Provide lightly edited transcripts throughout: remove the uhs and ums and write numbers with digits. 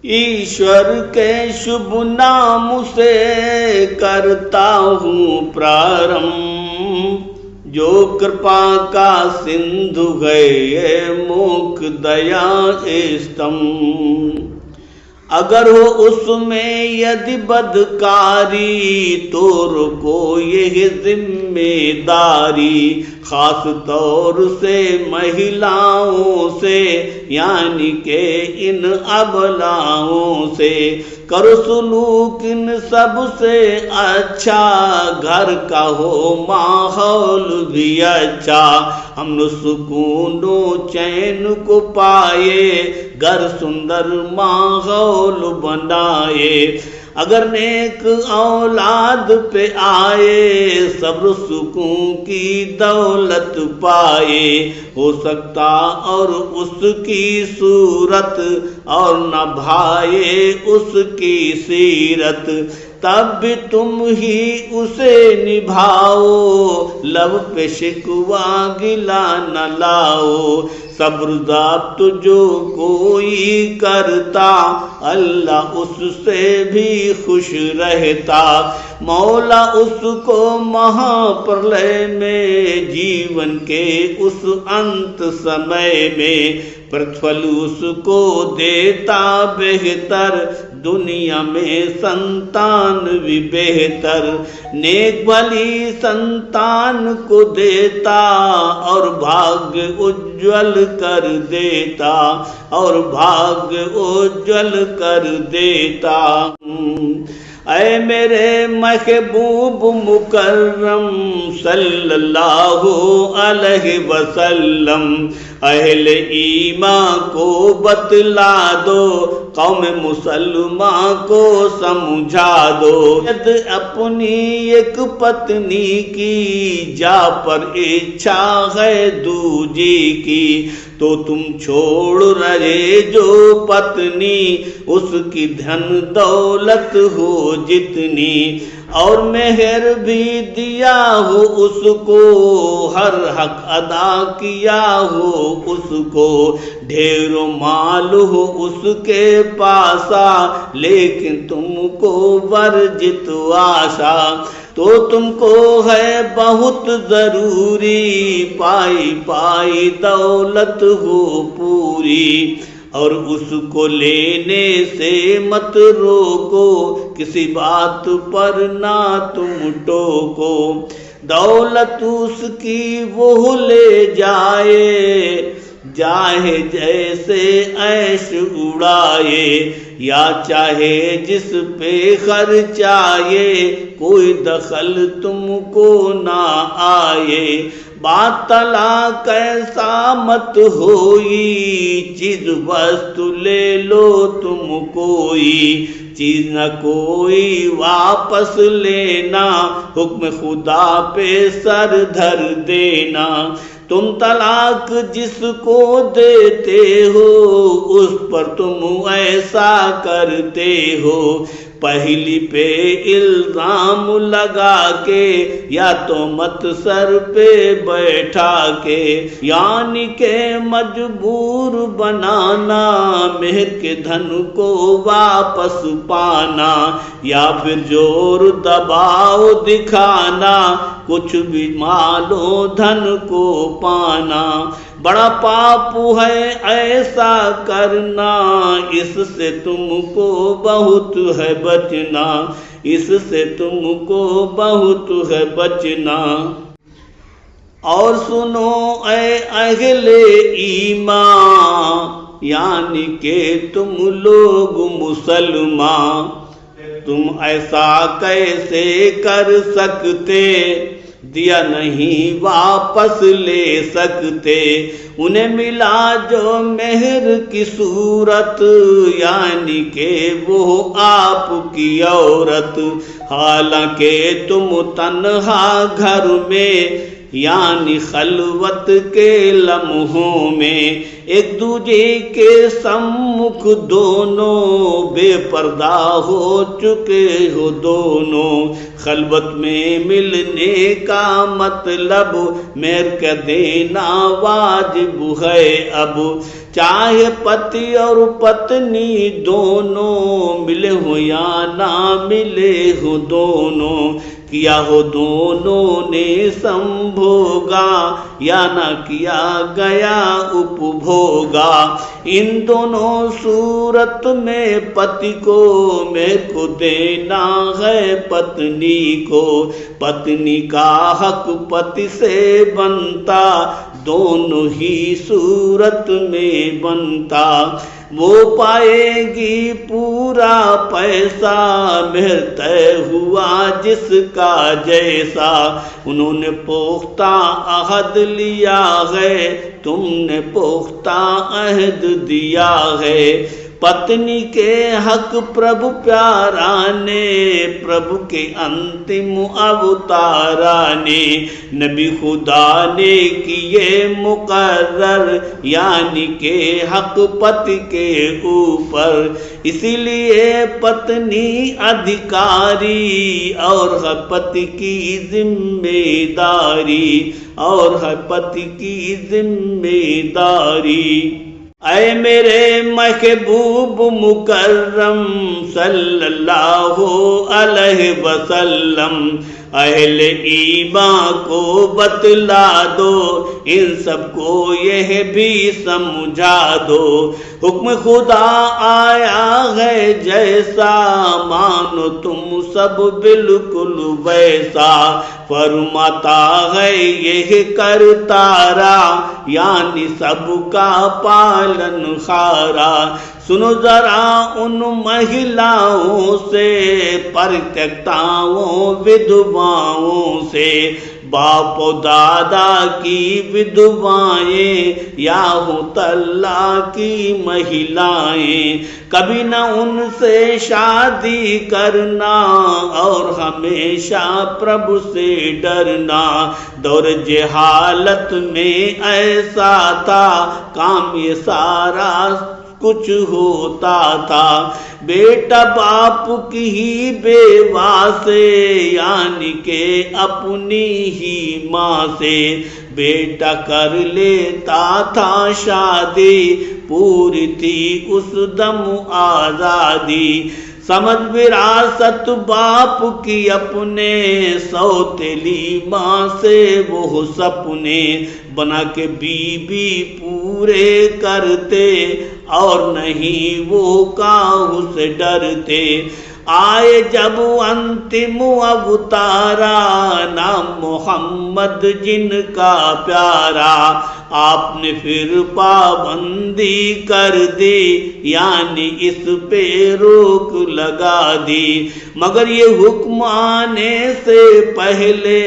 ایشور کے شبھ نام سے کرتا ہوں پرارمبھ، جو کرپا کا سندھو ہے موک دیا استم۔ اگر ہو اس میں یدی بدکاری تو رکو یہ ذمہ داری، خاص طور سے مہیلاؤں سے یعنی کہ ان ابلاؤں سے، کرو سلوک ان سب سے اچھا، گھر کا ہو ماحول بھی اچھا، امن و سکون و چین کو پائے، گھر سندر ماحول بنائے۔ اگر نیک اولاد پہ آئے، صبر و سکون کی دولت پائے، ہو سکتا اور اس کی صورت اور نہ بھائے اس کی سیرت، تب بھی تم ہی اسے نبھاؤ، لب پہ شکوہ گلا نہ لاؤ۔ صبر ضابط جو کوئی کرتا، اللہ اس سے بھی خوش رہتا، مولا اس کو مہا پرلے میں، جیون کے اس انت سمے میں، پرتفل اس کو دیتا بہتر، دنیا میں سنتان بھی بہتر، نیک بھلی سنتان کو دیتا، اور بھاگیہ اجول کر دیتا، اور بھاگیہ اجول کر دیتا۔ اے میرے محبوب مکرم صلی اللہ علیہ وسلم، اہل ایمان کو بتلا دو، قوم مسلمان کو سمجھا دو، اپنی ایک پتنی کی جا پر اچھا ہے دوجی کی، تو تم چھوڑ رہے جو پتنی، اس کی دھن دولت ہو جتنی، اور مہر بھی دیا ہو اس کو، ہر حق ادا کیا ہو اس کو، ڈھیر و مال ہو اس کے پاسا، لیکن تم کو ورجت آشا، تو تم کو ہے بہت ضروری، پائی پائی دولت ہو پوری، اور اس کو لینے سے مت روکو، کسی بات پر نہ تم ٹوکو، دولت اس کی وہ لے جائے، چاہے جیسے عیش اڑائے، یا چاہے جس پہ خرچائے، کوئی دخل تم کو نہ آئے، بات طلاق ایسا مت ہوئی، چیز وستو لے لو تم کوئی، چیز نہ کوئی واپس لینا، حکم خدا پہ سر دھر دینا، تم طلاق جس کو دیتے ہو، اس پر تم ایسا کرتے ہو، پہلی پہ الزام لگا کے، یا تہمت سر پہ بیٹھا کے، یعنی کہ مجبور بنانا، مہر کے دھن کو واپس پانا، یا پھر زور دباؤ دکھانا، کچھ بھی مال و دھن کو پانا، بڑا پاپ ہے ایسا کرنا، اس سے تم کو بہت ہے بچنا، اس سے تم کو بہت ہے بچنا۔ اور سنو اے اہل ایمان، یعنی کہ تم لوگ مسلمان، تم ایسا کیسے کر سکتے، دیا نہیں واپس لے سکتے، انہیں ملا جو مہر کی صورت، یعنی کہ وہ آپ کی عورت، حالانکہ تم تنہا گھر میں یعنی خلوت کے لمحوں میں ایک دوجے کے سمکھ دونوں بے پردہ ہو چکے ہو دونوں خلوت میں ملنے کا مطلب مہر کا دینا واجب ہے اب چاہے پتی اور پتنی دونوں ملے ہو یا نہ ملے ہو دونوں کیا ہو دونوں نے سمبھوگا یا نہ کیا گیا اپبھوگا ان دونوں صورت میں پتی کو مہر کو دینا ہے پتنی کو پتنی کا حق پتی سے بنتا دونوں ہی صورت میں بنتا وہ پائے گی پورا پیسہ مہر طے ہوا جس کا جیسا انہوں نے پختہ عہد لیا ہے تم نے پختہ عہد دیا ہے پتنی کے حق پربھو پیارا نے پربھو کے انتم اوتارا نے نبی خدا نے کیے مقرر یعنی کہ حق پتی کے اوپر اسی لیے پتنی ادھیکاری اور ہے پتی کی ذمہ داری اور ہے پتی کی ذمہ داری اے میرے محبوب مکرم صلی اللہ علیہ وسلم اہل ایمان کو بتلا دو ان سب کو یہ بھی سمجھا دو حکم خدا آیا ہے جیسا مانو تم سب بالکل ویسا فرماتا ہے یہ کرتارا یعنی سب کا پالن خارا سنو ذرا ان مہیلاؤں سے پرتیکتاؤں ودواؤں سے باپ و دادا کی ودوائیں یا ہوں اللہ کی مہیلائیں کبھی نہ ان سے شادی کرنا اور ہمیشہ پربھو سے ڈرنا دور جہالت میں ایسا تھا کام یہ سارا کچھ ہوتا تھا بیٹا باپ کی ہی بیوہ سے یعنی کہ اپنی ہی ماں سے بیٹا کر لیتا تھا شادی پوری تھی اس دم آزادی سمجھ وراثت باپ کی اپنے سوتیلی ماں سے وہ سپنے بنا کے بیوی پورے کرتے اور نہیں وہ کاہو سے ڈرتے آئے جب انتم اوتارا نام محمد جن کا پیارا آپ نے پھر پابندی کر دی یعنی اس پہ روک لگا دی مگر یہ حکم آنے سے پہلے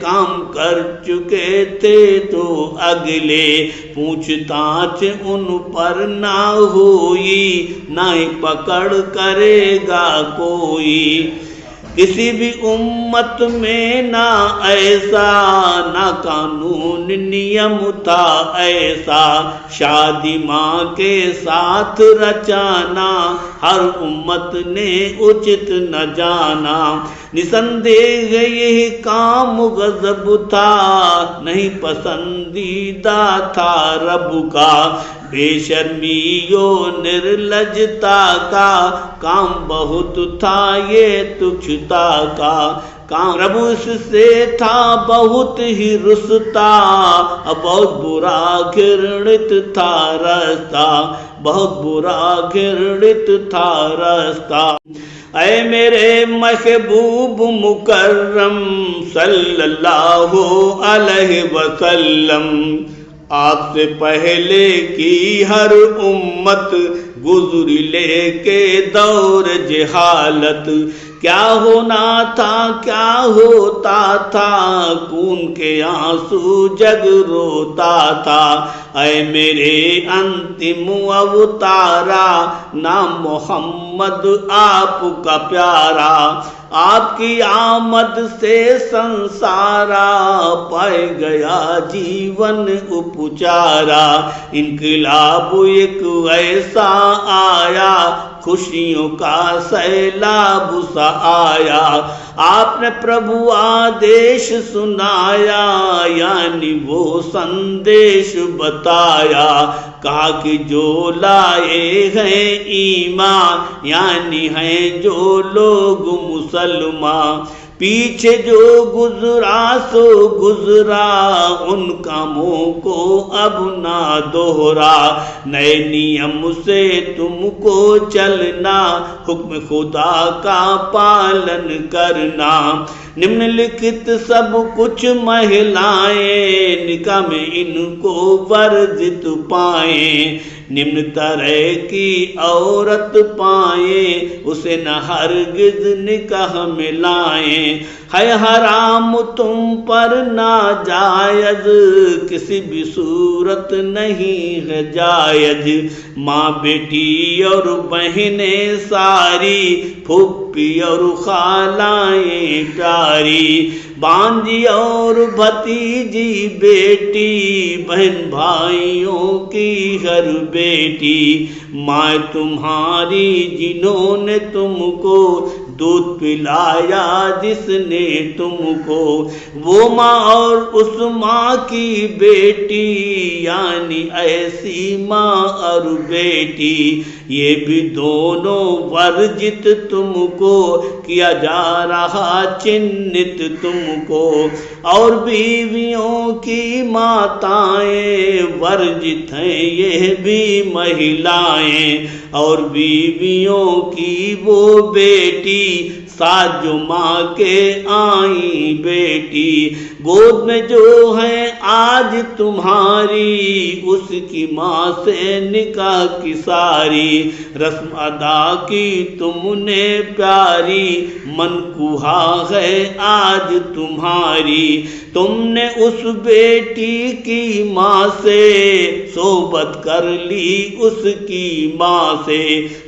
کام کر چکے تھے تو اگلے پوچھ تاچھ ان پر نہ ہوئی نہ ہی پکڑ کرے گا کوئی کسی بھی امت میں نہ ایسا نہ قانون نیم تھا ایسا شادی ماں کے ساتھ رچانا ہر امت نے اچت نہ جانا نسندیہ یہ کام غضب تھا نہیں پسندیدہ تھا رب کا بے شرمیو نرلجتا کا کام بہت تھا یہ تچھتا کا کام رب اس سے تھا بہت ہی رستا بہت برا گھرنت تھا رستہ بہت برا گھرنت تھا رستہ اے میرے محبوب مکرم صلی اللہ علیہ وسلم آپ سے پہلے کی ہر امت گزری لے کے دور جہالت کیا ہونا تھا کیا ہوتا تھا، خون کے آنسو جگ روتا تھا، اے میرے انتم اوتارا، نام محمد آپ کا پیارا، آپ کی آمد سے سنسارا، پائے گیا جیون اپچارا، انقلاب ایک ایسا آیا، خوشیوں کا سیلاب سا آیا، آپ نے پربھو آدیش سنایا، یعنی وہ سندیش بتایا، کہا کہ جو لائے ہیں ایمان، یعنی ہیں جو لوگ مسلمان، پیچھے جو گزرا سو گزرا، ان کاموں کو اب نہ دوہرا، نئے نیم سے تم کو چلنا، حکم خدا کا پالن کرنا، نمن لکھت سب کچھ مہلائیں، نکاح میں ان کو ورزت پائیں، نمن طرح کی عورت پائیں، اسے نہ ہرگز نکاح میں لائیں، ہے حرام تم پر ناجائز، کسی بھی صورت نہیں ہے جائز، ماں بیٹی اور بہنیں ساری، پھوپھی اور خالائیں پیاری، بانجی اور بھتیجی بیٹی، بہن بھائیوں کی ہر بیٹی، ماں تمہاری جنہوں نے تم کو دودھ پلایا، جس نے تم کو، وہ ماں اور اس ماں کی بیٹی، یعنی ایسی ماں اور بیٹی، یہ بھی دونوں ورجت تم کو، کیا جا رہا چنت تم کو، اور بیویوں کی ماتائیں ورجت ہیں یہ بھی مہلائیں، اور بیویوں کی وہ بیٹی، ساتھ جو ماں کے آئیں بیٹی، گود میں جو ہے آج تمہاری، اس کی ماں سے نکاح کی ساری، رسم ادا کی تم نے پیاری، منقوہا ہے آج تمہاری، تم نے اس بیٹی کی ماں سے صحبت کر لی اس کی ماں سے،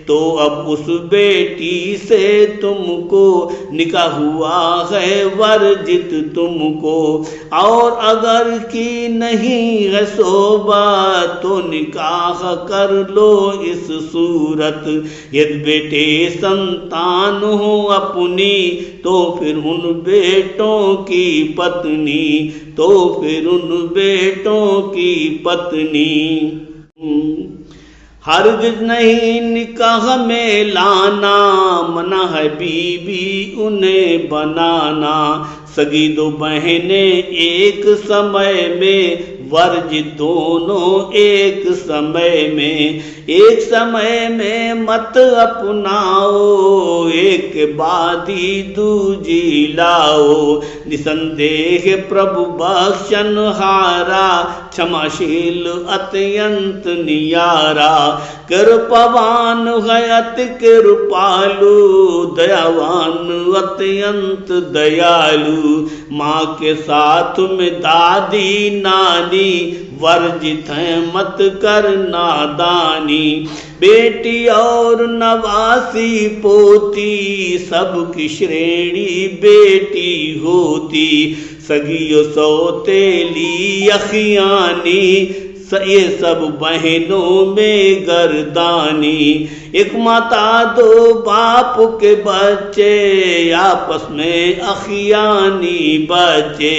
تو اب اس بیٹی سے تم کو نکاح ہوا ہے ورجت تم کو، اور اگر کی نہیں ہے صحبت تو نکاح کر لو اس صورت، ید بیٹے سنتان ہو اپنی، تو پھر ان بیٹوں کی پتنی، تو پھر ان بیٹوں کی پتنی، ہرگز نہیں نکاح میں لانا، منع ہے بیوی انہیں بنانا، سگی دو بہنیں ایک سمے میں، ورج دونوں ایک سمے میں، ایک سمے میں مت اپناؤ، ایک بعد ہی دوجی لاؤ، نسندیہ پربھو بخشن ہارا، چھماشیل اتینت نیارا، کرپوان ہے اتی کرپالو، دیاوان اتینت دیالو، ماں کے ساتھ میں دادی نانی، ورجت ہیں مت کر نادانی، بیٹی اور نواسی پوتی، سب کی شریڑی بیٹی ہوتی، سگی و سوتیلی اخیانی، یہ سب بہنوں میں گردانی، ایک ماتا دو باپ کے بچے، آپس میں اخیانی بچے،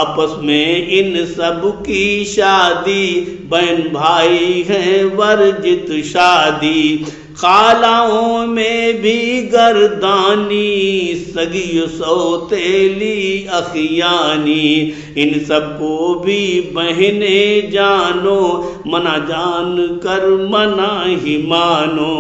آپس میں ان سب کی شادی، بہن بھائی ہیں ورجت شادی، خالاؤں میں بھی گردانی، سگی سوتیلی اخیانی، ان سب کو بھی بہنیں جانو، منع جان کر منع ہی مانو،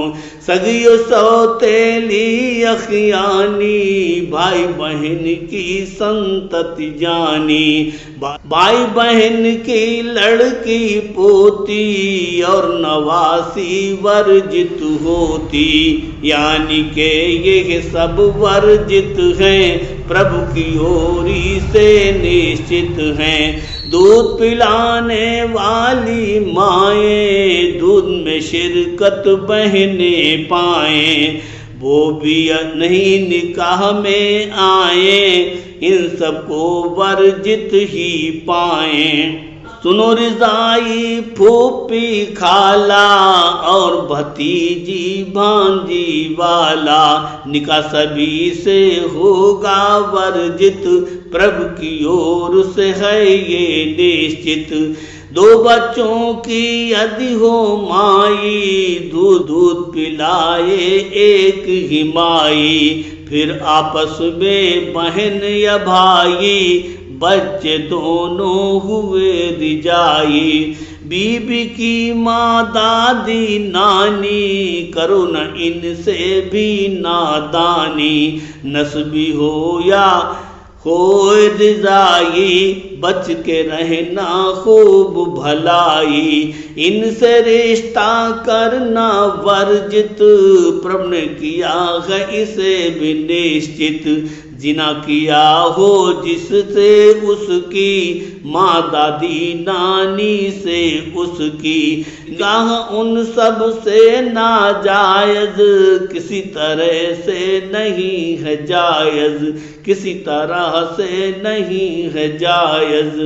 سگیو سوتیلی اخیانی، بھائی بہن کی سنتتی جانی، بھائی بہن کی لڑکی پوتی اور نواسی ورجت ہوتی، یعنی کہ یہ سب ورجت ہیں، پربھو کی اوری سے نشچت ہیں۔ دودھ پلانے والی مائیں دودھ میں شرکت بہنیں پائیں، وہ بھی نہیں نکاح میں آئیں، ان سب کو ورجت ہی پائیں۔ سنو رضائی پھوپھی خالہ اور بھتیجی بھانجی والا، نکاح سبھی سے ہوگا ورجت، پربھو کی اور سے ہے یہ نشچت۔ دو بچوں کی یدی ہو مائی، دودھ پلائے ایک ہی مائی، پھر آپس میں بہن یا بھائی، بچے دونوں ہوئے رجائی۔ بی بی کی ماں دادی نانی، کرو نہ ان سے بھی نادانی، نسبی ہو یا ہو رضائی، بچ کے رہنا خوب بھلائی، ان سے رشتہ کرنا ورجت، پربھو نے کیا ہے اسے بھی نشچت۔ زنا کیا ہو جس سے اس کی، ماں دادی نانی سے اس کی، گاہ ان سب سے ناجائز، کسی طرح سے نہیں ہے جائز، کسی طرح سے نہیں ہے جائز۔